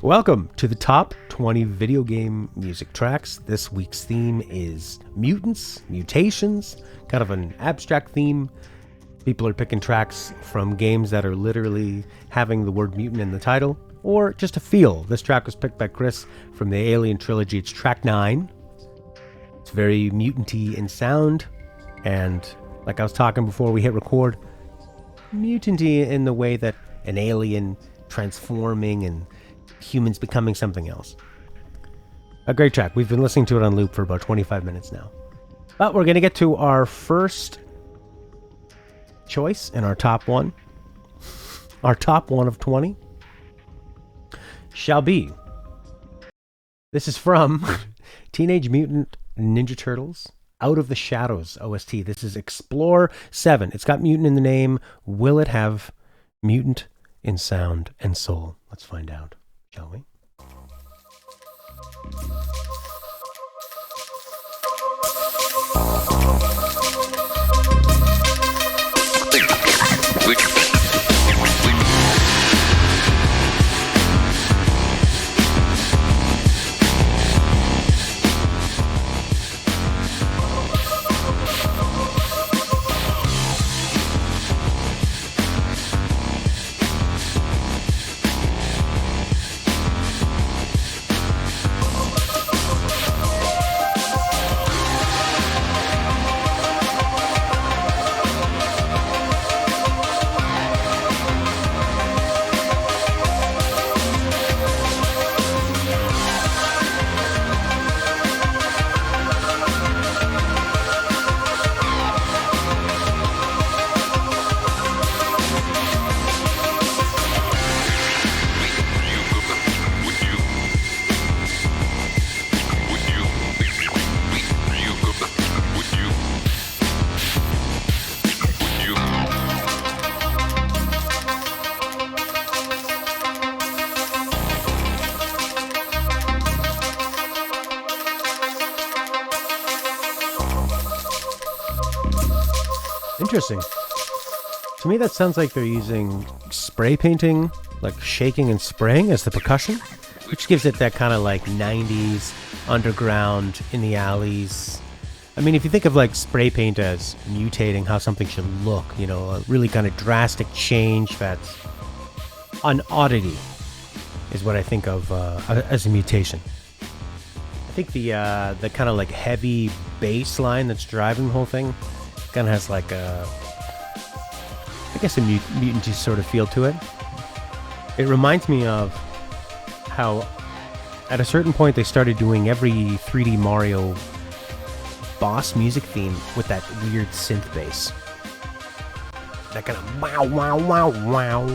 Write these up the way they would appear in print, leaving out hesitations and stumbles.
Welcome to the top 20 video game music tracks. This week's theme is mutants, mutations, kind of an abstract theme. People are picking tracks from games that are literally having the word mutant in the title, or just a feel. This track was picked by Chris from the Alien trilogy. It's track 9. It's very mutant-y in sound, and like I was talking before we hit record, mutant-y in the way that an alien transforming and humans becoming something else. A great track. We've been listening to it on loop for about 25 minutes now. But we're going to get to our first choice in our top one. Our top one of 20 shall be. This is from Teenage Mutant Ninja Turtles Out of the Shadows OST. This is Explore 7. It's got mutant in the name. Will it have mutant in sound and soul? Let's find out, shall we? Interesting. To me, that sounds like they're using spray painting, like shaking and spraying as the percussion, which gives it that kind of like 90s underground in the alleys. I mean, if you think of like spray paint as mutating how something should look, you know, a really kind of drastic change that's an oddity is what I think of as a mutation. I think the kind of like heavy bass line that's driving the whole thing kind of has like a, I guess, a mutant-y sort of feel to it. It reminds me of how at a certain point they started doing every 3D Mario boss music theme with that weird synth bass. That kind of wow, wow, wow, wow.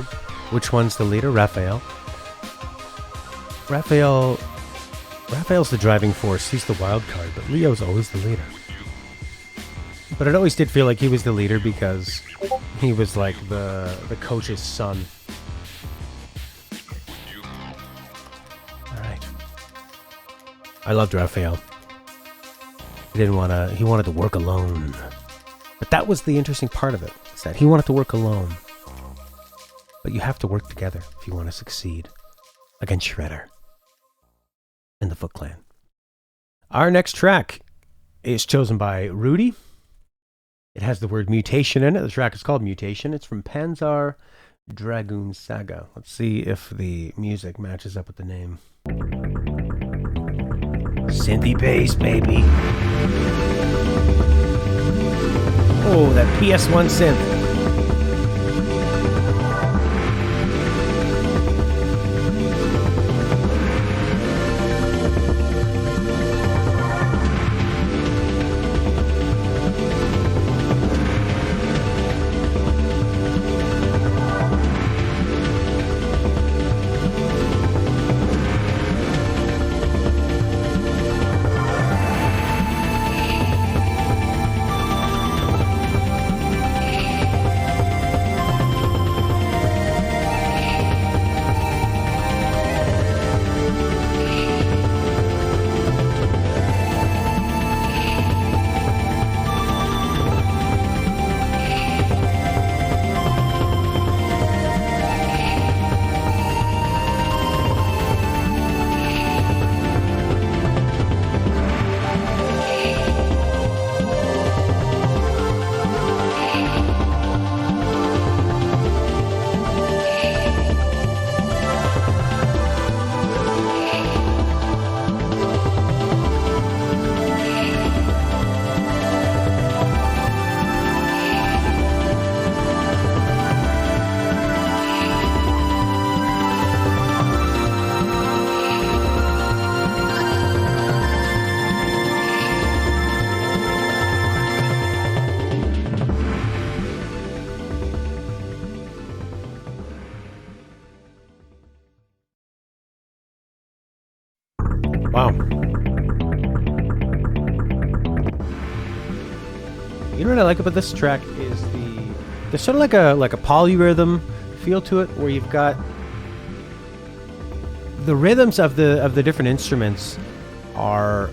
Which one's the leader? Raphael. Raphael's the driving force. He's the wild card, but Leo's always the leader. But it always did feel like he was the leader because he was like the coach's son. Alright. I loved Raphael. He wanted to work alone. But that was the interesting part of it, is that he wanted to work alone. But you have to work together if you want to succeed against Shredder and the Foot Clan. Our next track is chosen by Rudy. It has the word mutation in it. The track is called Mutation. It's from Panzer, Dragoon, Saga. Let's see if the music matches up with the name. Synthy bass, baby. Oh, that PS1 synth. Wow. You know what I like about this track is there's sort of like a polyrhythm feel to it, where you've got the rhythms of the different instruments are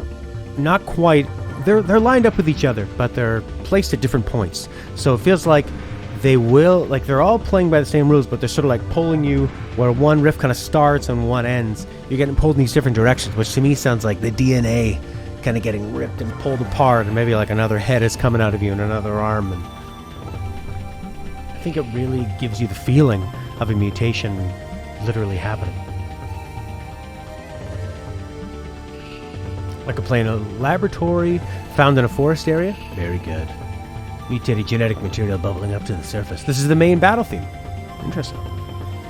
not quite, they're lined up with each other, but they're placed at different points. So it feels like they're all playing by the same rules, but they're sort of like pulling you where one riff kind of starts and one ends. You're getting pulled in these different directions, which to me sounds like the DNA kind of getting ripped and pulled apart, and maybe like another head is coming out of you and another arm. And I think it really gives you the feeling of a mutation literally happening. Like a plane, a laboratory found in a forest area. Very good. Mutated genetic material bubbling up to the surface. This is the main battle theme. Interesting.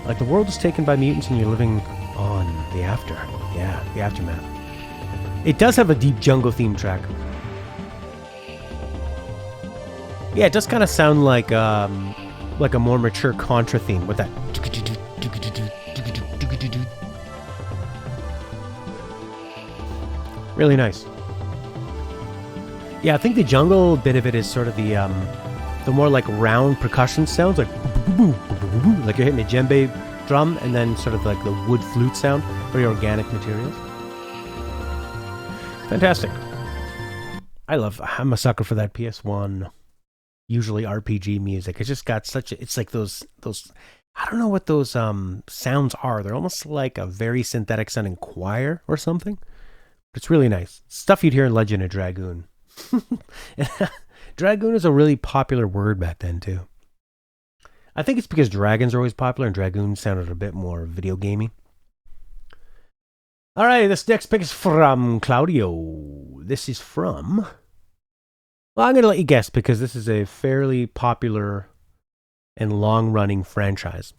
Like the world is taken by mutants and you're living on the after. Yeah, the aftermath. It does have a deep jungle theme track. Yeah, it does kind of sound like a more mature Contra theme with that. Really nice. Yeah, I think the jungle bit of it is sort of the more like round percussion sounds, like you're hitting a djembe drum, and then sort of like the wood flute sound. Very organic materials. Fantastic. I'm a sucker for that PS1, usually RPG music. It's just got it's like those, I don't know what those sounds are. They're almost like a very synthetic sounding choir or something. It's really nice. Stuff you'd hear in Legend of Dragoon. Dragoon is a really popular word back then, too. I think it's because dragons are always popular and Dragoon sounded a bit more video gamey. All right, this next pick is from Claudio. This is from... Well, I'm going to let you guess because this is a fairly popular and long-running franchise.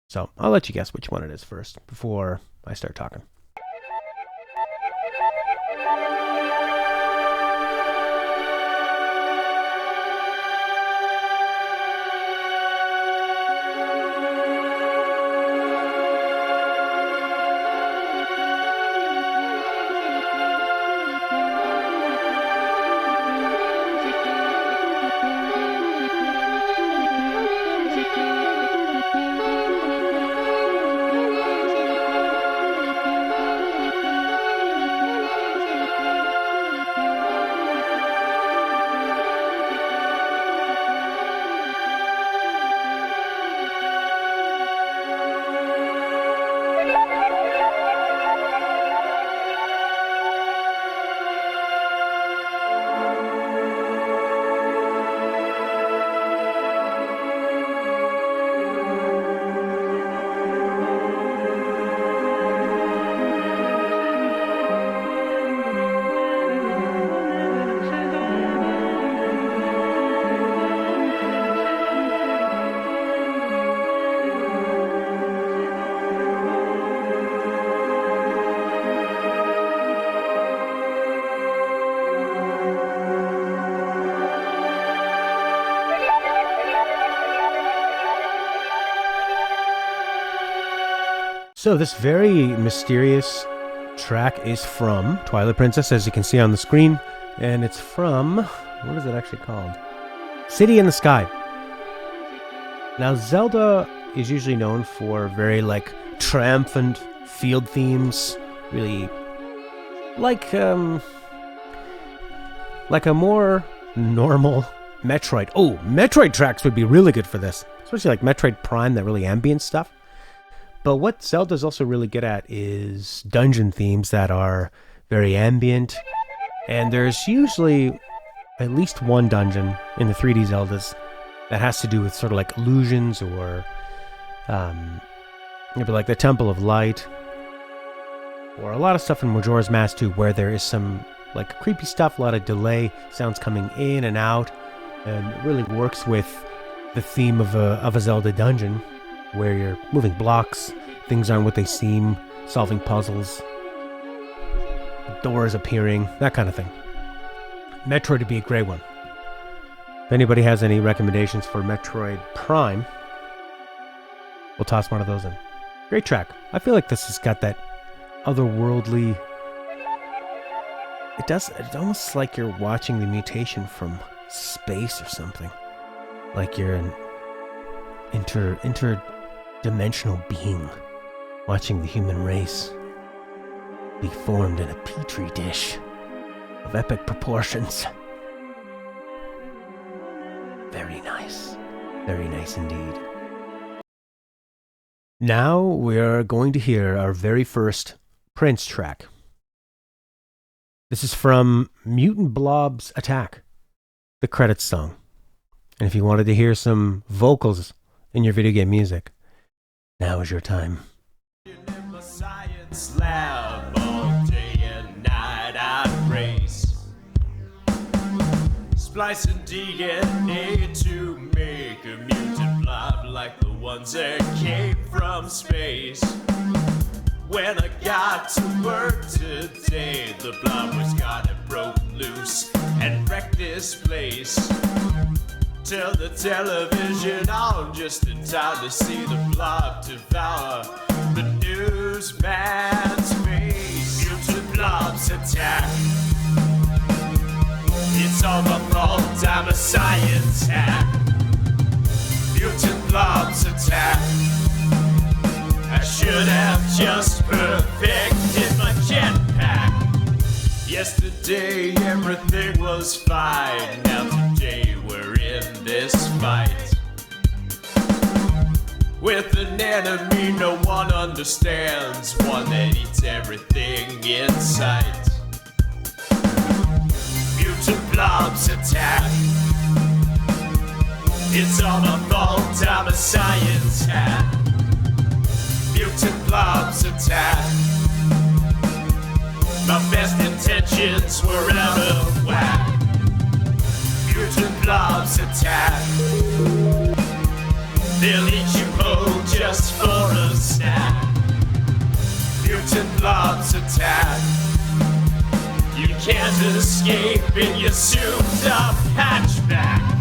So I'll let you guess which one it is first before I start talking. So this very mysterious track is from Twilight Princess, as you can see on the screen, and it's from, what is it actually called? City in the Sky. Now Zelda is usually known for very triumphant field themes, really like a more normal Metroid. Oh, Metroid tracks would be really good for this, especially like Metroid Prime, that really ambient stuff. But what Zelda's also really good at is dungeon themes that are very ambient. And there's usually at least one dungeon in the 3D Zeldas that has to do with sort of like illusions or maybe like the Temple of Light. Or a lot of stuff in Majora's Mask 2 where there is some like creepy stuff, a lot of delay, sounds coming in and out. And it really works with the theme of a Zelda dungeon, where you're moving blocks, things aren't what they seem, solving puzzles, doors appearing, that kind of thing. Metroid would be a great one. If anybody has any recommendations for Metroid Prime, we'll toss one of those in. Great track. I feel like this has got that otherworldly. It's almost like you're watching the mutation from space or something. Like you're an interdimensional being watching the human race be formed in a petri dish of epic proportions. Very nice. Very nice indeed. Now we are going to hear our very first Prince track. This is from Mutant Blobs Attack, the credits song. And if you wanted to hear some vocals in your video game music, now is your time. In my science lab all day and night I race, splicing DNA to make a mutant blob like the ones that came from space. When I got to work today, the blob was gone and broke loose and wrecked this place. Turn the television on just in time to see the blob devour the newsman's face. Mutant blobs attack. It's all my fault, I'm a science hack. Mutant blobs attack. I should have just perfected my jetpack. Yesterday everything was fine. Now today we're in this fight with an enemy no one understands, one that eats everything in sight. Mutant blobs attack. It's all my fault, I'm a science hack. Mutant blobs attack. My best intentions were out of whack. Mutant blobs attack. They'll eat you whole just for a snack. Mutant blobs attack. You can't escape in your souped-up hatchback.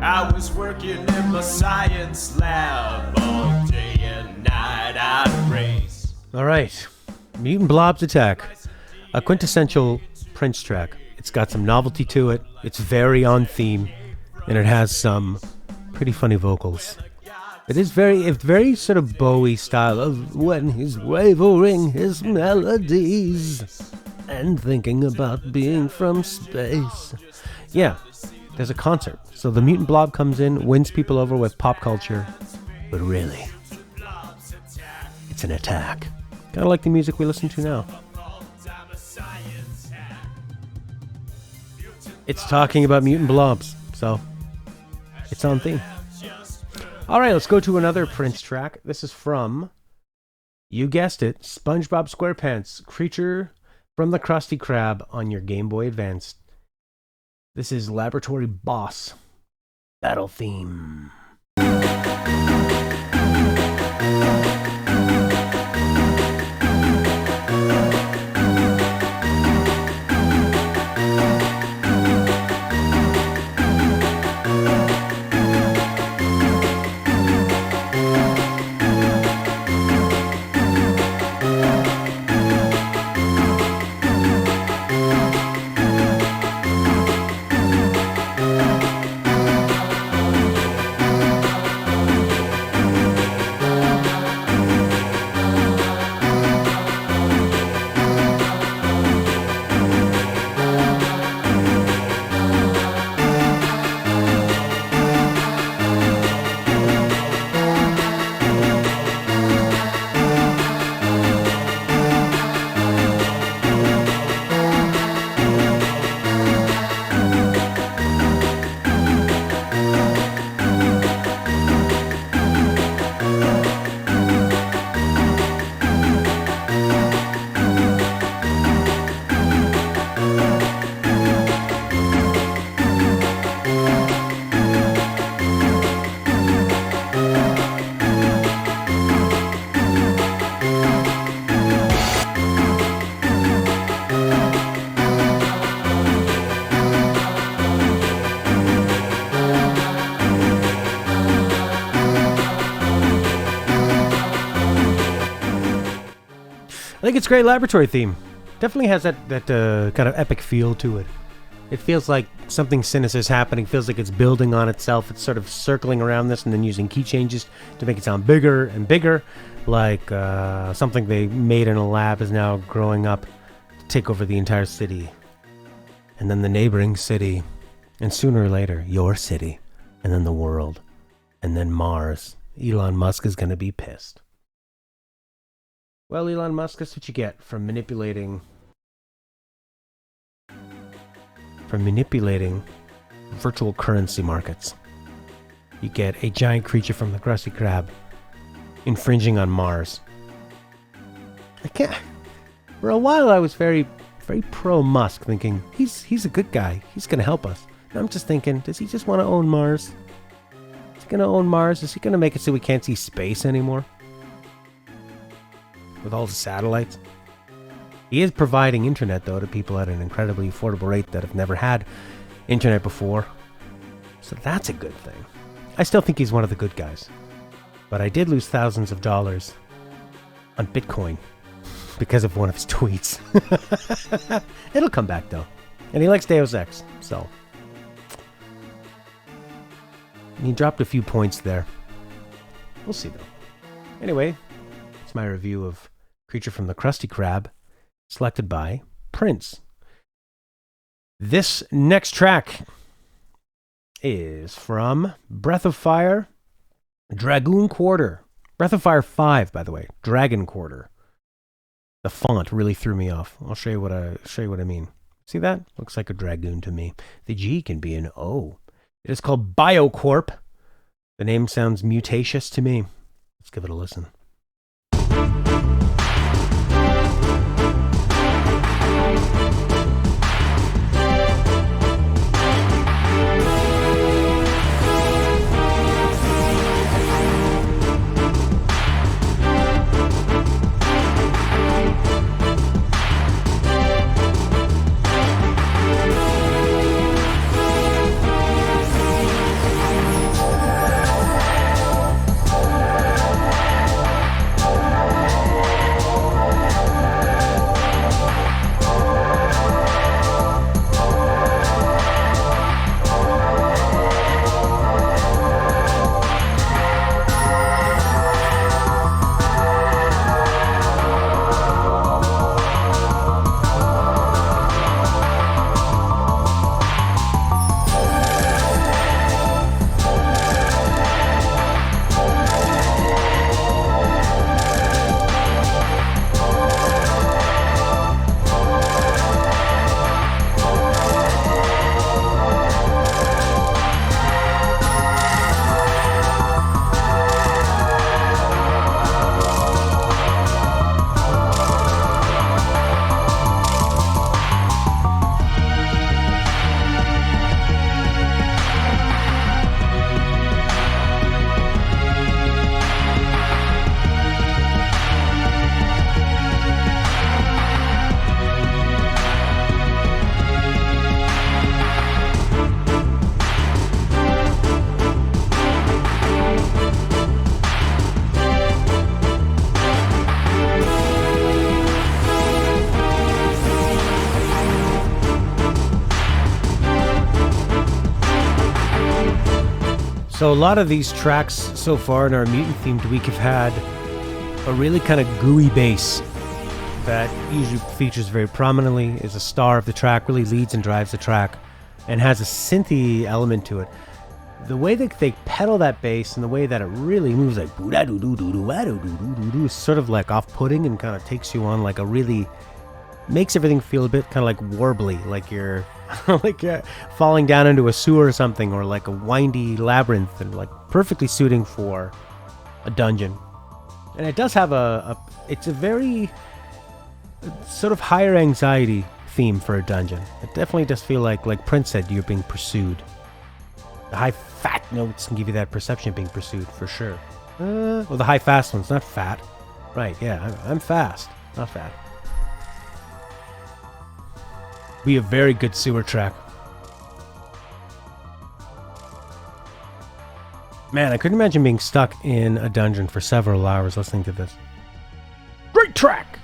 I was working in my science lab all day and night I'd race. Alright, Mutant Blobs Attack, a quintessential Prince track. It's got some novelty to it, it's very on theme, and it has some pretty funny vocals. It's very sort of Bowie style of when he's wavering his melodies and thinking about being from space. Yeah, there's a concert. So the Mutant Blob comes in, wins people over with pop culture, but really, it's an attack. Kind of like the music we listen to now. It's talking about mutant blobs, so it's on theme. Alright, let's go to another Prince track. This is from, you guessed it, SpongeBob SquarePants, Creature from the Krusty Krab on your Game Boy Advance. This is Laboratory Boss. Battle theme. think it's a great laboratory theme. Definitely has that kind of epic feel to it. It feels like something sinister is happening. Feels like it's building on itself. It's sort of circling around this and then using key changes to make it sound bigger and bigger. Like something they made in a lab is now growing up to take over the entire city. And then the neighboring city. And sooner or later, your city. And then the world. And then Mars. Elon Musk is going to be pissed. Well, Elon Musk, that's what you get from manipulating virtual currency markets. You get a giant creature from the Krusty Krab infringing on Mars. For a while I was very, very pro Musk, thinking he's a good guy. He's going to help us. And I'm just thinking, does he just want to own Mars? Is he going to own Mars? Is he going to make it so we can't see space anymore? With all the satellites? He is providing internet, though, to people at an incredibly affordable rate that have never had internet before. So that's a good thing. I still think he's one of the good guys. But I did lose thousands of dollars on Bitcoin because of one of his tweets. It'll come back, though. And he likes Deus Ex, so. And he dropped a few points there. We'll see, though. Anyway, it's my review of Creature from the Krusty Krab, selected by Prince. This next track is from Breath of Fire, Dragoon Quarter. Breath of Fire 5, by the way. Dragon Quarter. The font really threw me off. I'll show you what I mean. See that? Looks like a dragoon to me. The G can be an O. It is called BioCorp. The name sounds mutatious to me. Let's give it a listen. So a lot of these tracks so far in our Mutant-themed week have had a really kind of gooey bass that usually features very prominently, is a star of the track, really leads and drives the track, and has a synthy element to it. The way that they pedal that bass and the way that it really moves like is sort of like off-putting and kind of takes you on like a really, makes everything feel a bit kind of like warbly, like you're like falling down into a sewer or something, or like a windy labyrinth, and like perfectly suiting for a dungeon. And it does have it's a very sort of higher anxiety theme for a dungeon. It definitely does feel like Prince said, you're being pursued. The high fat notes can give you that perception of being pursued for sure. Well, the high fast one's not fat. Right, yeah, I'm fast, not fat. Be a very good sewer track. Man, I couldn't imagine being stuck in a dungeon for several hours listening to this. Great track!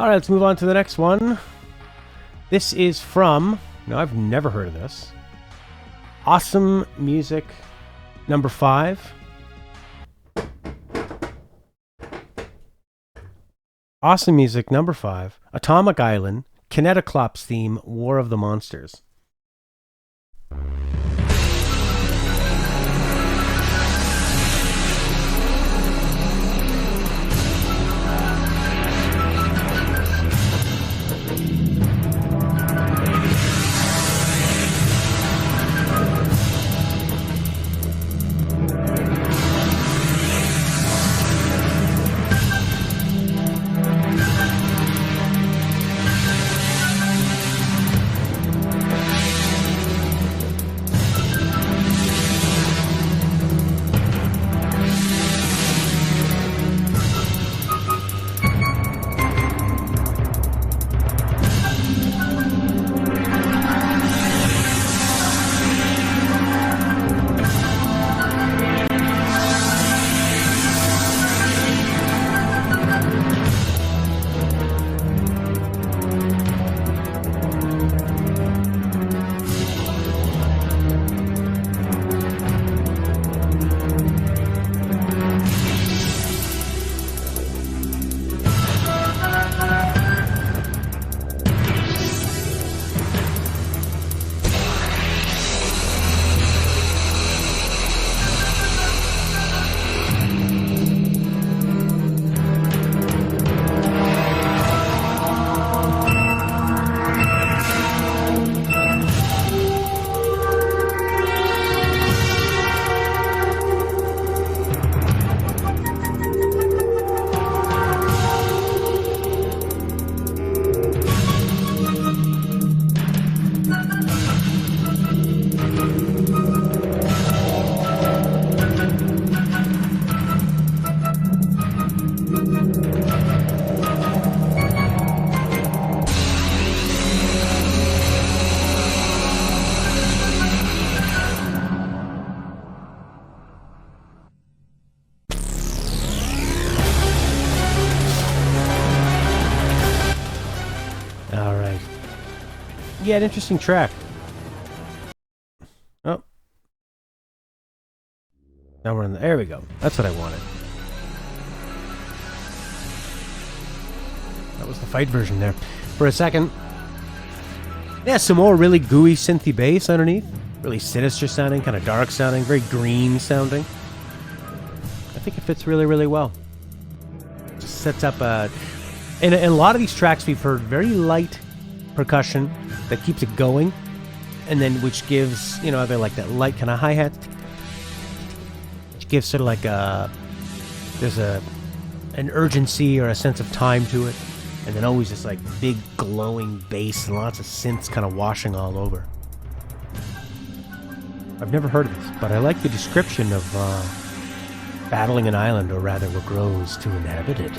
All right, let's move on to the next one. This is from... No, I've never heard of this. Awesome Music number 5. Awesome Music number 5. Atomic Island. Kineticlops theme. War of the Monsters. Yeah, an interesting track. Oh. Now we're in the... There we go. That's what I wanted. That was the fight version there. For a second. Yeah, some more really gooey synthy bass underneath. Really sinister sounding, kind of dark sounding, very green sounding. I think it fits really, really well. Just sets up a... In a lot of these tracks we've heard very light percussion that keeps it going, and then which gives, you know, either like that light kind of hi-hat, which gives sort of like a, there's an urgency or a sense of time to it, and then always this like big glowing bass and lots of synths kind of washing all over. I've never heard of this, but I like the description of battling an island, or rather what grows to inhabit it.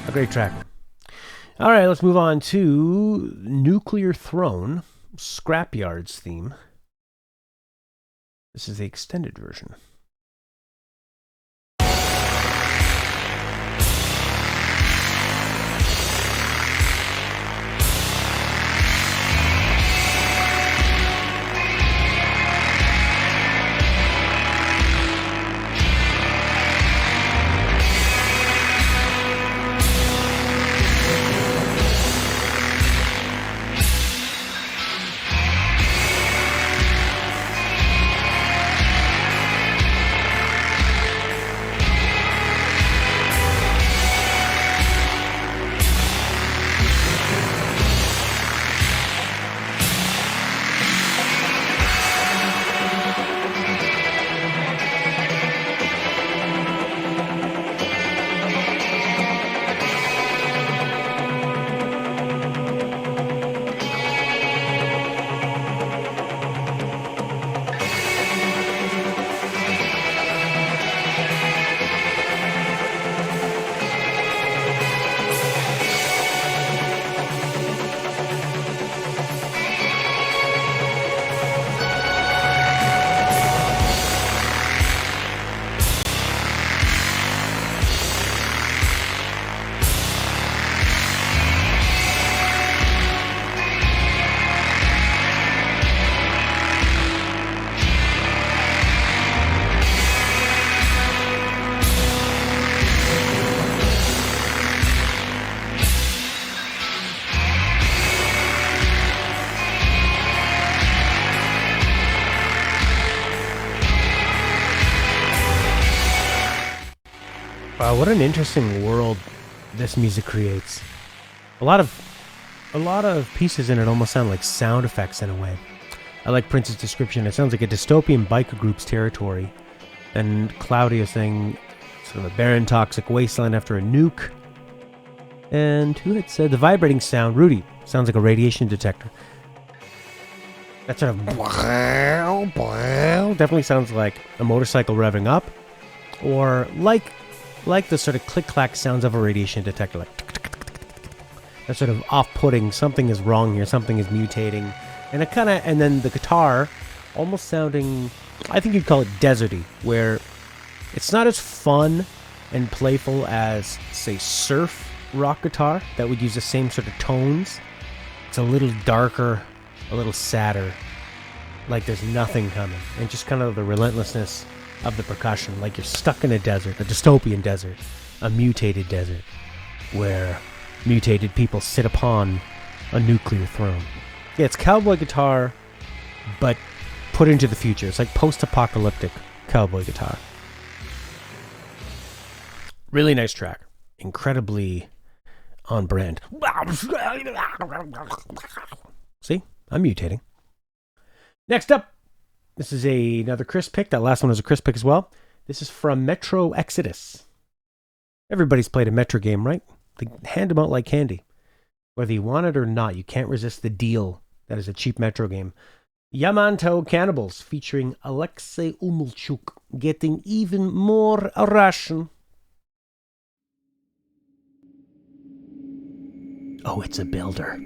A great track. All right, let's move on to Nuclear Throne, Scrapyards theme. This is the extended version. what an interesting world this music creates. A lot of pieces in it almost sound like sound effects in a way. I like Prince's description. It sounds like a dystopian biker group's territory. And Claudia saying sort of a barren, toxic wasteland after a nuke. And who had said the vibrating sound? Rudy. Sounds like a radiation detector. That sort of definitely sounds like a motorcycle revving up. Or like the sort of click-clack sounds of a radiation detector. Like that sort of off-putting, something is wrong here, something is mutating. And and then the guitar almost sounding, I think you'd call it deserty, where it's not as fun and playful as, say, surf rock guitar that would use the same sort of tones. It's a little darker, a little sadder, like there's nothing coming, and just kind of the relentlessness of the percussion, like you're stuck in a desert, a dystopian desert, a mutated desert, where mutated people sit upon a nuclear throne. Yeah, it's cowboy guitar, but put into the future. It's like post-apocalyptic cowboy guitar. Really nice track. Incredibly on brand. See? I'm mutating. Next up, this is another Chris pick. That last one was a Chris pick as well. This is from Metro Exodus. Everybody's played a Metro game, right? They hand them out like candy. Whether you want it or not, you can't resist the deal that is a cheap Metro game. Yamantau Cannibals, featuring Alexei Umulchuk, getting even more Russian. Oh, it's a builder.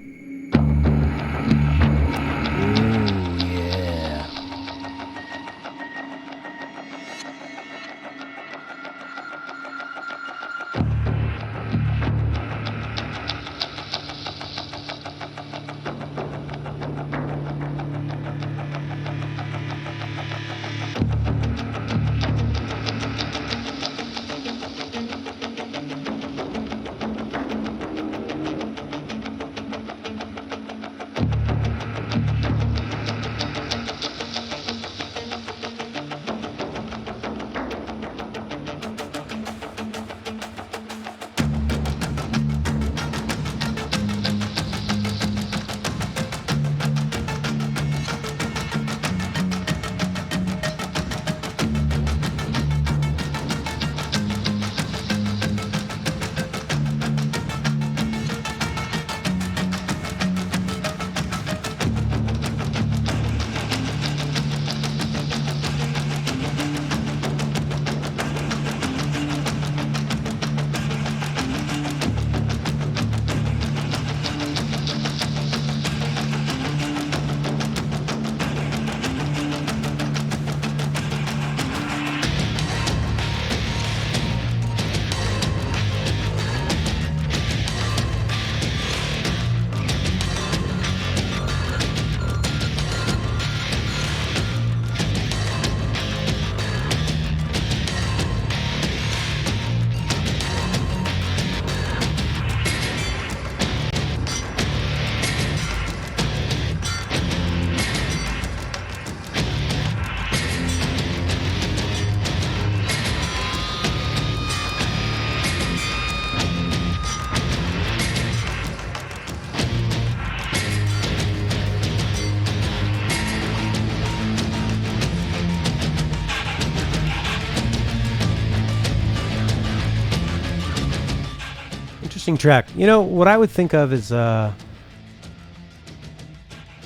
Track. You know, what I would think of is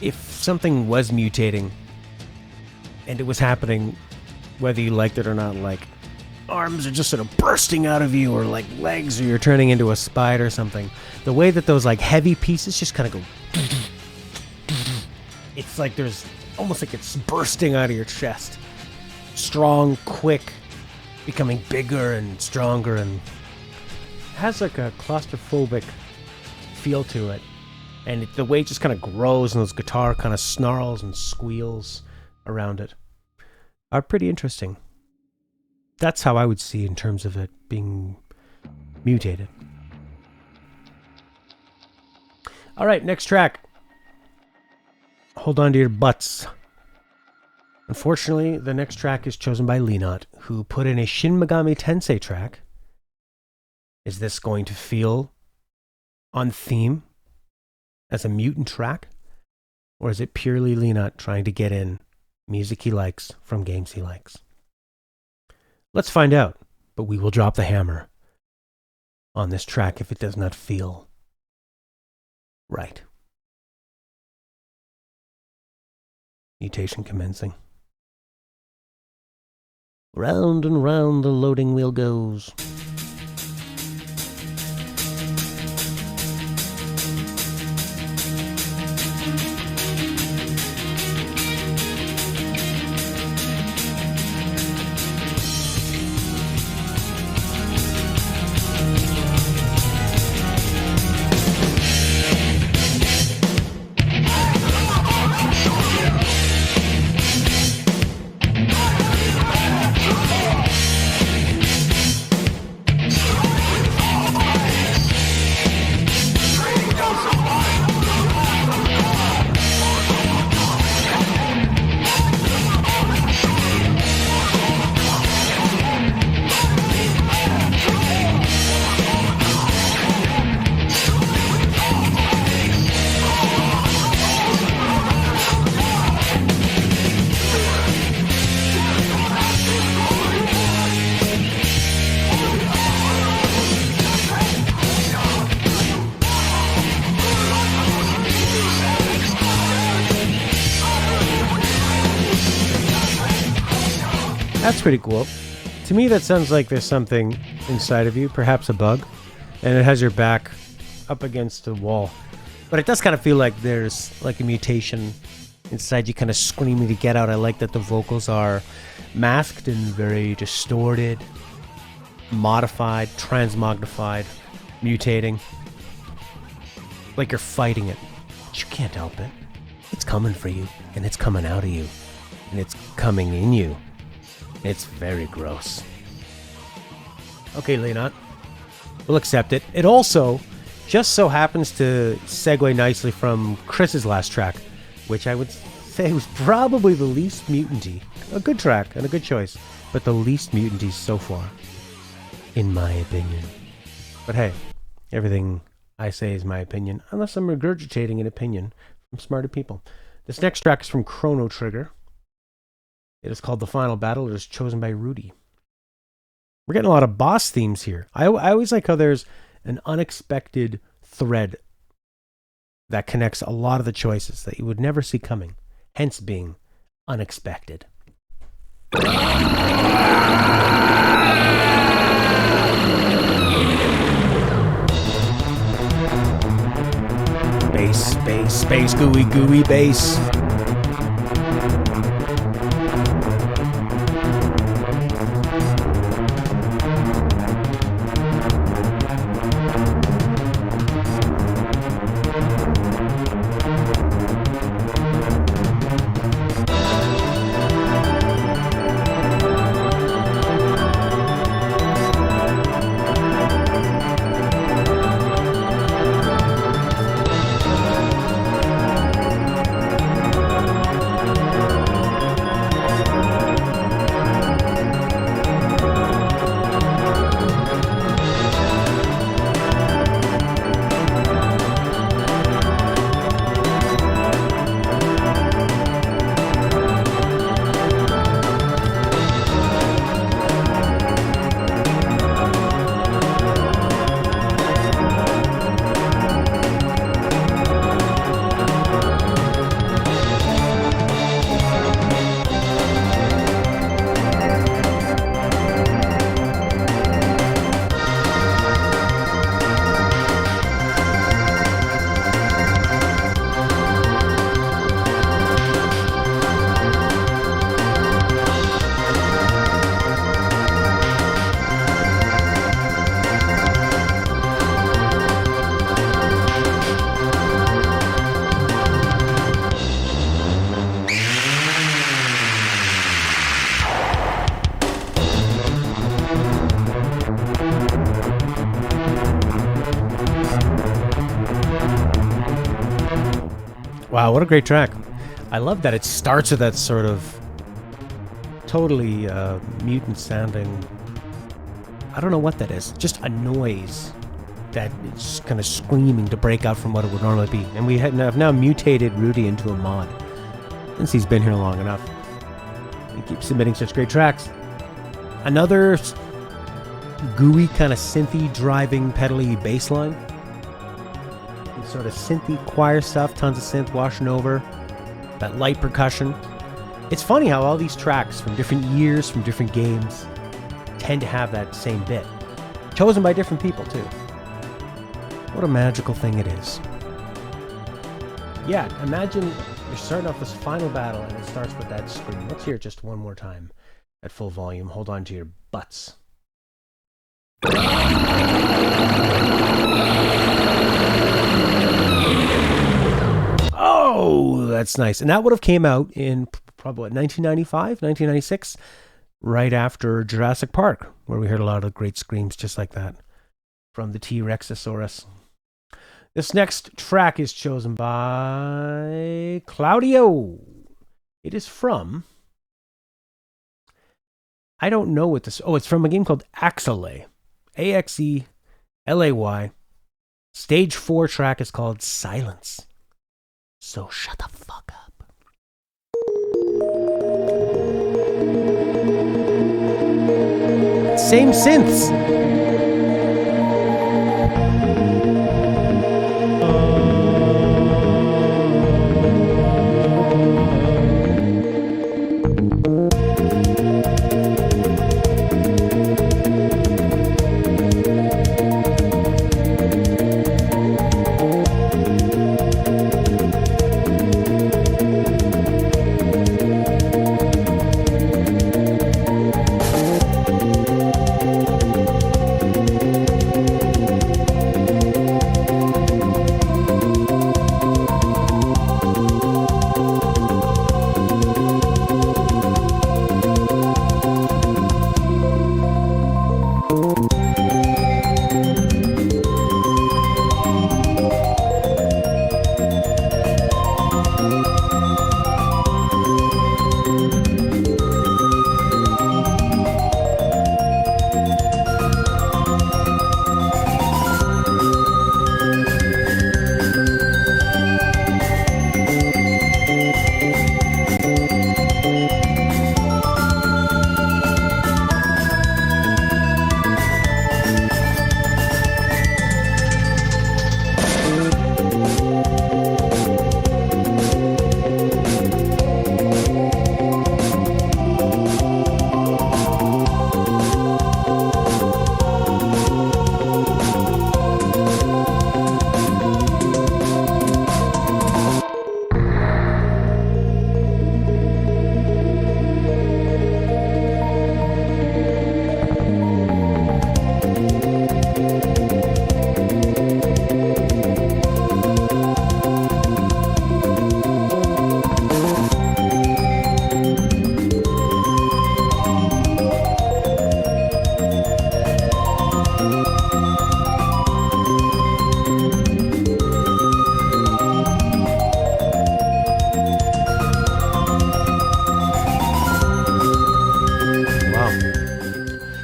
if something was mutating and it was happening, whether you liked it or not, like arms are just sort of bursting out of you, or like legs, or you're turning into a spider or something, the way that those like heavy pieces just kind of go, it's like there's almost like it's bursting out of your chest. Strong, quick, becoming bigger and stronger, and has like a claustrophobic feel to it, and the way it just kind of grows and those guitar kind of snarls and squeals around it are pretty interesting. That's how I would see in terms of it being mutated. All right, next track. Hold on to your butts. Unfortunately, the next track is chosen by Lenot, who put in a Shin Megami Tensei track Is this going to feel on theme as a Mutant track? Or is it purely Leonut trying to get in music he likes from games he likes? Let's find out, but we will drop the hammer on this track if it does not feel right. Mutation commencing. Round and round the loading wheel goes. That's pretty cool. To me, that sounds like there's something inside of you, perhaps a bug, and it has your back up against the wall. But it does kind of feel like there's like a mutation inside you, kind of screaming to get out. I like that the vocals are masked and very distorted, modified, transmogrified, mutating. Like you're fighting it, but you can't help it. It's coming for you, and it's coming out of you, and it's coming in you. It's very gross. Okay, Leonot. We'll accept it. It also just so happens to segue nicely from Chris's last track, which I would say was probably the least mutanty. A good track and a good choice, but the least mutanty so far, in my opinion. But hey, everything I say is my opinion, unless I'm regurgitating an opinion from smarter people. This next track is from Chrono Trigger. It is called The Final Battle. It is chosen by Rudy. We're getting a lot of boss themes here. I always like how there's an unexpected thread that connects a lot of the choices that you would never see coming, hence being unexpected. Bass, bass, bass, gooey, gooey, bass. Wow, what a great track. I love that it starts with that sort of totally mutant sounding I don't know what that is. Just a noise that is kind of screaming to break out from what it would normally be. And we have now mutated Rudy into a mod, since he's been here long enough. He keeps submitting such great tracks. Another gooey kind of synthy driving pedally bass line. Sort of synthy choir stuff, tons of synth washing over. That light percussion. It's funny how all these tracks from different years, from different games, tend to have that same bit. Chosen by different people too. What a magical thing it is. Yeah, imagine you're starting off this final battle and it starts with that scream. Let's hear it just one more time at full volume. Hold on to your butts. Oh, that's nice. And that would have came out in probably 1995, 1996, right after Jurassic Park, where we heard a lot of great screams just like that from the T-Rexosaurus. This next track is chosen by Claudio. It is from... I don't know what this... Oh, it's from a game called Axelay. Axelay. Stage 4 track is called Silence. So shut the fuck up. Same synths.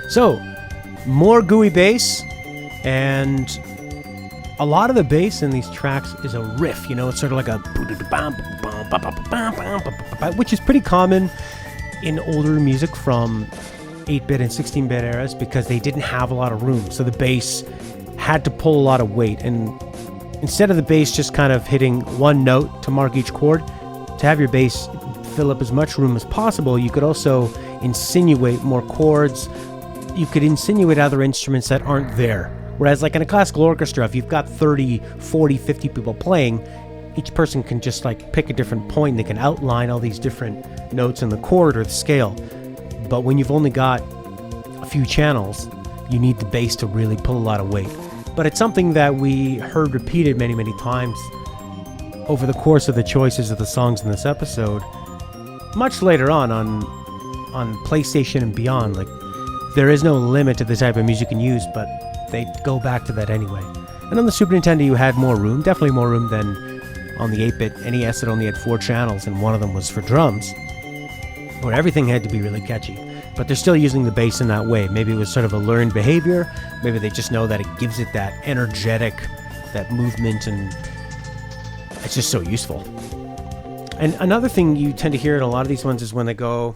So, more gooey bass, and a lot of the bass in these tracks is a riff, you know, it's sort of like a... which is pretty common in older music from 8-bit and 16-bit eras because they didn't have a lot of room, so the bass had to pull a lot of weight, and instead of the bass just kind of hitting one note to mark each chord, to have your bass fill up as much room as possible, you could also insinuate more chords. You could insinuate other instruments that aren't there. Whereas like in a classical orchestra, if you've got 30, 40, 50 people playing, each person can just like pick a different point. They can outline all these different notes in the chord or the scale. But when you've only got a few channels, you need the bass to really pull a lot of weight. But it's something that we heard repeated many, many times over the course of the choices of the songs in this episode. Much later on PlayStation and beyond, like, there is no limit to the type of music you can use, but they go back to that anyway. And on the Super Nintendo, you had more room, definitely more room than on the 8-bit NES that only had 4 channels, and one of them was for drums, where everything had to be really catchy. but they're still using the bass in that way. Maybe it was sort of a learned behavior. Maybe they just know that it gives it that energetic, that movement, and it's just so useful. And another thing you tend to hear in a lot of these ones is when they go,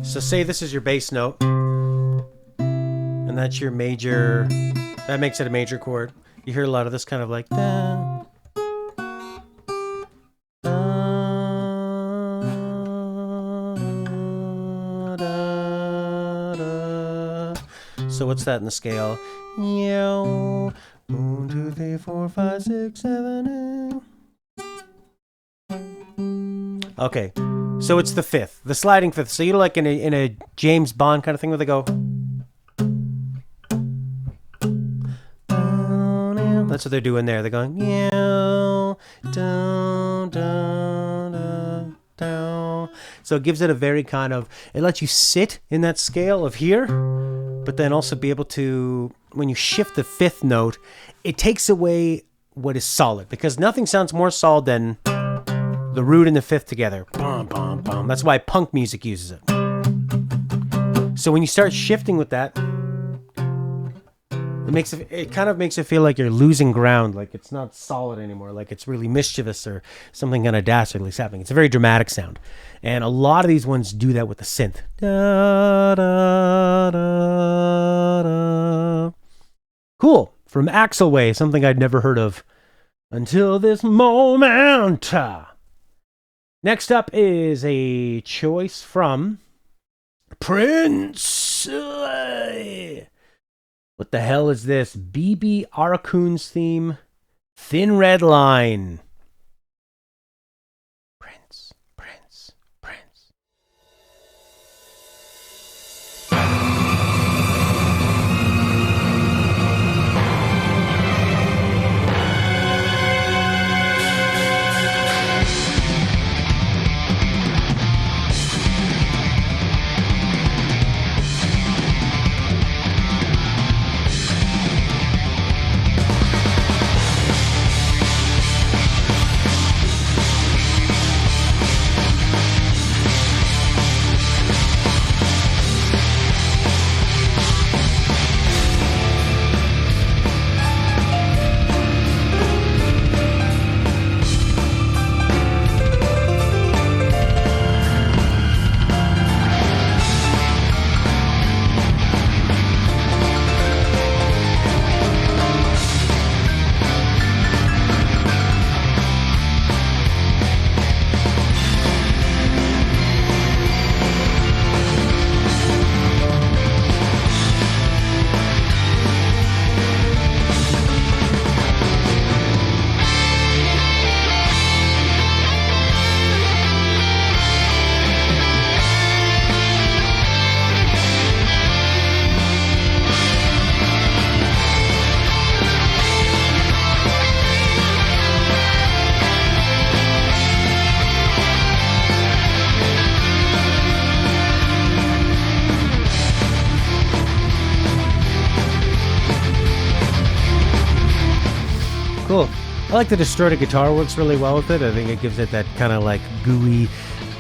so say this is your bass note, and that's your major, that makes it a major chord. You hear a lot of this kind of like, da, da, da, da. So what's that in the scale? 1, 2, 3, 4, 5, 6, 7, 8. Okay, so it's the fifth, the sliding fifth. So you know, like in a James Bond kind of thing where they go. That's what they're doing there. They're going, down, down, down, down. So it gives it a very kind of, it lets you sit in that scale of here, but then also be able to, when you shift the fifth note, it takes away what is solid, because nothing sounds more solid than the root and the fifth together. Bum, bum, bum. That's why punk music uses it. So when you start shifting with that, it kind of makes it feel like you're losing ground, like it's not solid anymore, like it's really mischievous or something kind of dastardly is happening. It's a very dramatic sound. And a lot of these ones do that with the synth. Da, da, da, da. Cool. From Axelay, something I'd never heard of until this moment. Next up is a choice from Prince. What the hell is this? BB Arakun's theme, Thin Red Line. Prince, Prince, Prince. Cool. I like the distorted guitar, works really well with it. I think it gives it that kind of like gooey,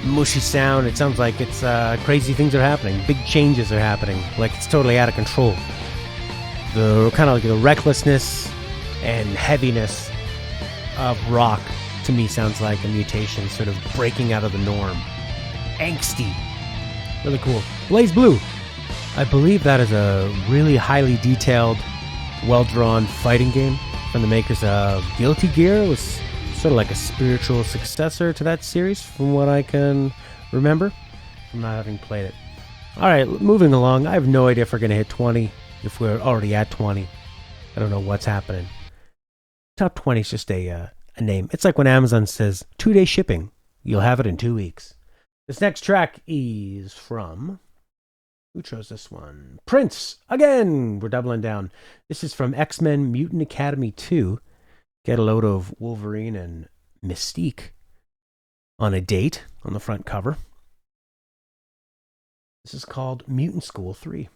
mushy sound. It sounds like it's crazy things are happening. Big changes are happening. Like it's totally out of control. The kind of like the recklessness and heaviness of rock to me sounds like a Mutation, sort of breaking out of the norm. Angsty. Really cool. Blaze Blue. I believe that is a really highly detailed, well-drawn fighting game from the makers of Guilty Gear. It was sort of like a spiritual successor to that series, from what I can remember, from not having played it. Alright, moving along. I have no idea if we're going to hit 20, if we're already at 20. I don't know what's happening. Top 20 is just a name. It's like when Amazon says 2-day shipping. You'll have it in 2 weeks. This next track is from... Who chose this one? Prince! Again! We're doubling down. This is from X-Men Mutant Academy 2. Get a load of Wolverine and Mystique on a date on the front cover. This is called Mutant School 3.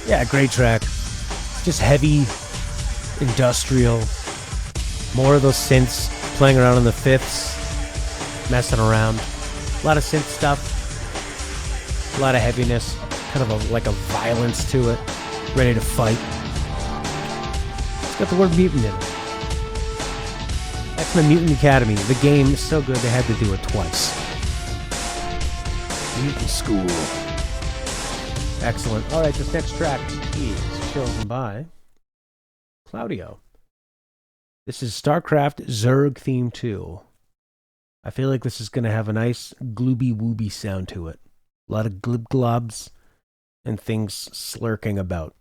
Yeah, great track. Just heavy, industrial. More of those synths playing around in the fifths, messing around. A lot of synth stuff. A lot of heaviness. Kind of like a violence to it. Ready to fight. It's got the word mutant in it. X-Men Mutant Academy. The game is so good they had to do it twice. Mutant School. Excellent. Alright, this next track is chosen by Claudio. This is StarCraft Zerg Theme 2. I feel like this is going to have a nice glooby-wooby sound to it. A lot of glib-globs and things slurking about.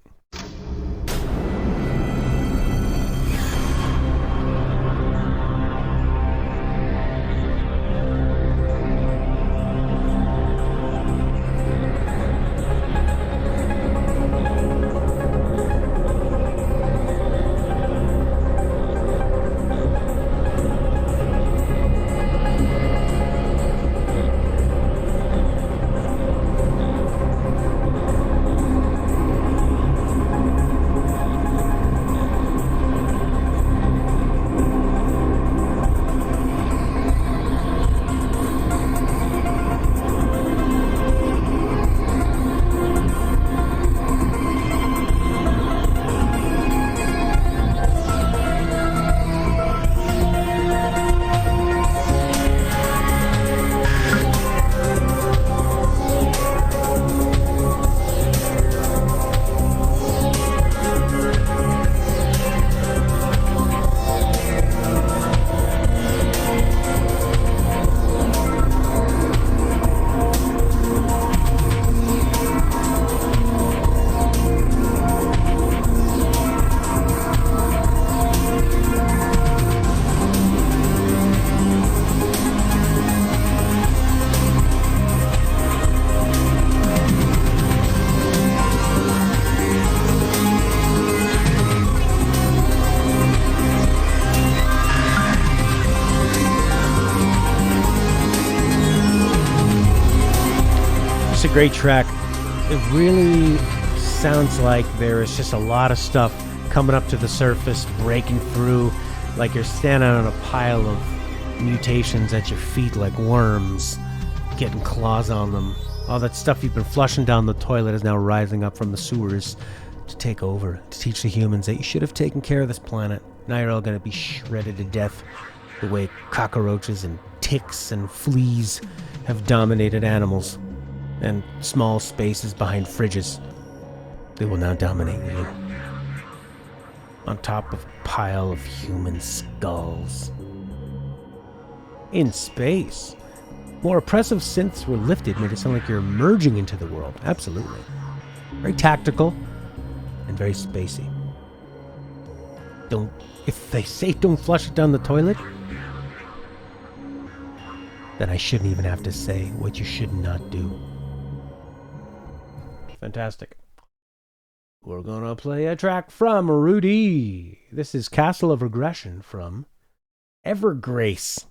It's a great track. It really sounds like there is just a lot of stuff coming up to the surface, breaking through, like you're standing on a pile of mutations at your feet like worms, getting claws on them. All that stuff you've been flushing down the toilet is now rising up from the sewers to take over, to teach the humans that you should have taken care of this planet. Now you're all going to be shredded to death the way cockroaches and ticks and fleas have dominated animals and small spaces behind fridges. They will now dominate you. On top of a pile of human skulls. In space, more oppressive synths were lifted, made it sound like you're emerging into the world. Absolutely. Very tactical and very spacey. If they say don't flush it down the toilet, then I shouldn't even have to say what you should not do. Fantastic. We're gonna play a track from Rudy. This is Castle of Regression from Evergrace.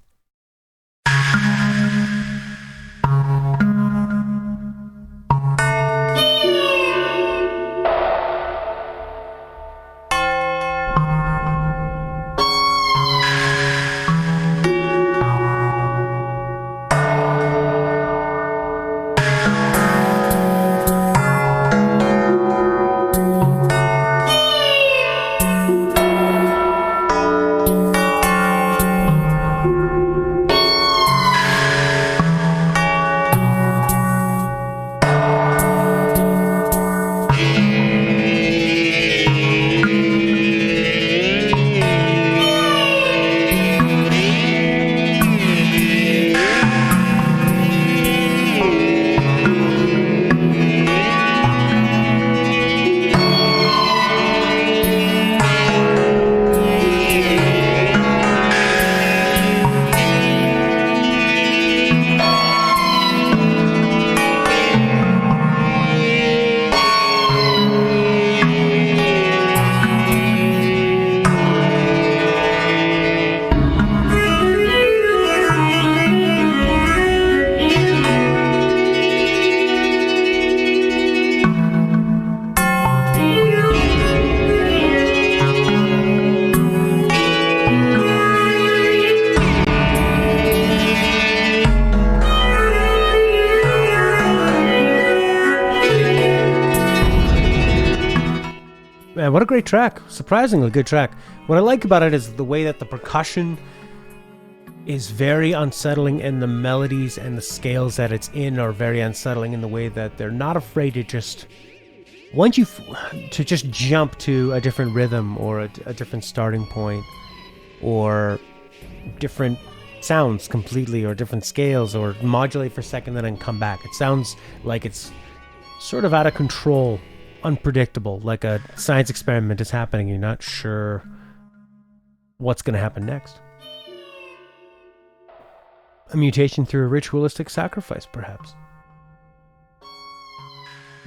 Man, what a great track. Surprisingly good track. What I like about it is the way that the percussion is very unsettling, and the melodies and the scales that it's in are very unsettling in the way that they're not afraid to just... to just jump to a different rhythm or a different starting point or different sounds completely or different scales or modulate for a second and then come back. It sounds like it's sort of out of control, unpredictable, like a science experiment is happening. You're not sure what's going to happen next. A mutation through a ritualistic sacrifice, perhaps.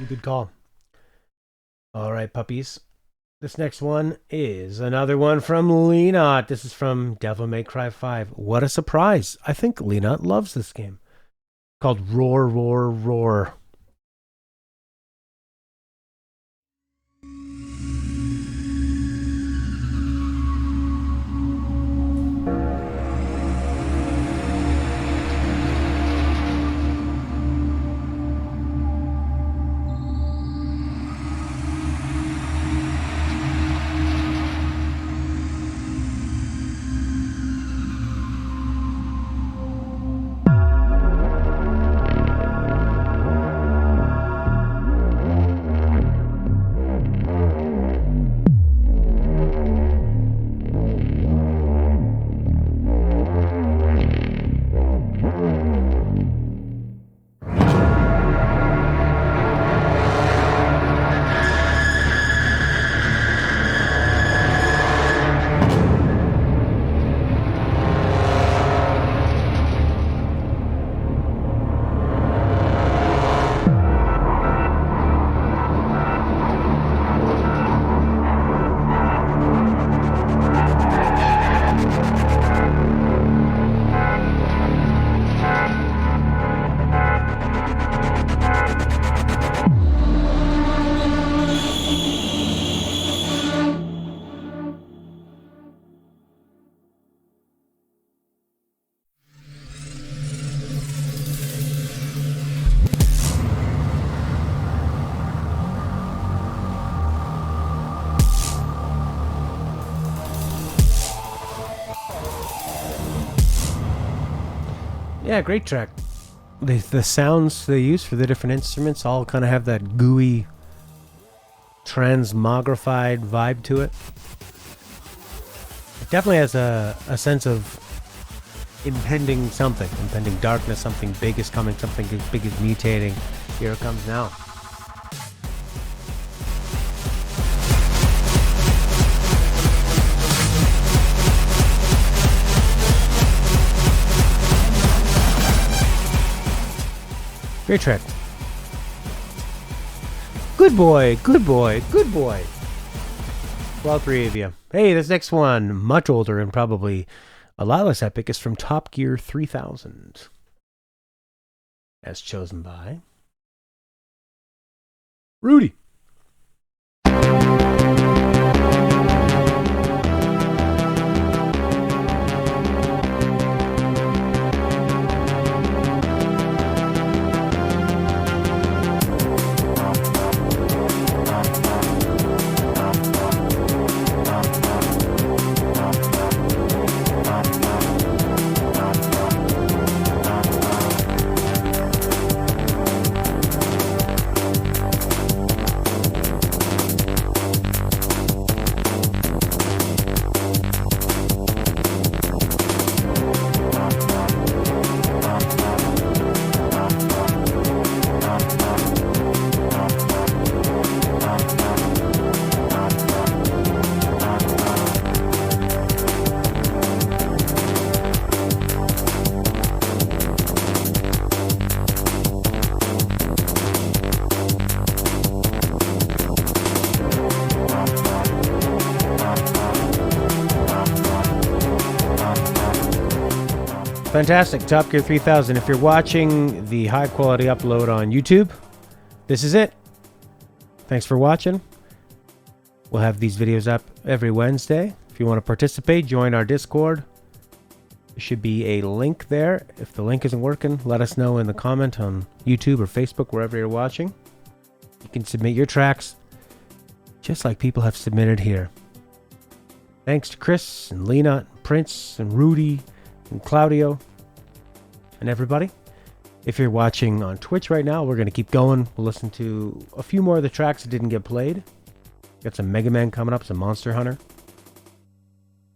Good call. All right, puppies. This next one is another one from Lenot. This is from Devil May Cry 5. What a surprise. I think Lenot loves this game. Called Roar, Roar, Roar. Yeah, great track. The sounds they use for the different instruments all kind of have that gooey, transmogrified vibe to it. It definitely has a sense of impending something, impending darkness, something big is coming, something big is mutating. Here it comes now. Great track. Good boy, good boy, good boy. Well, three of you. Hey, this next one, much older and probably a lot less epic, is from Top Gear 3000. As chosen by Rudy. Fantastic. Top Gear 3000. If you're watching the high quality upload on YouTube, this is it. Thanks for watching. We'll have these videos up every Wednesday. If you want to participate, join our Discord. There should be a link there. If the link isn't working, let us know in the comment on YouTube or Facebook, wherever you're watching. You can submit your tracks just like people have submitted here. Thanks to Chris and Lena, and Prince and Rudy and Claudio and everybody. If you're watching on Twitch right now, we're going to keep going. We'll listen to a few more of the tracks that didn't get played. Got some Mega Man coming up, some Monster Hunter.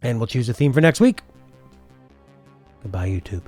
And we'll choose a theme for next week. Goodbye, YouTube.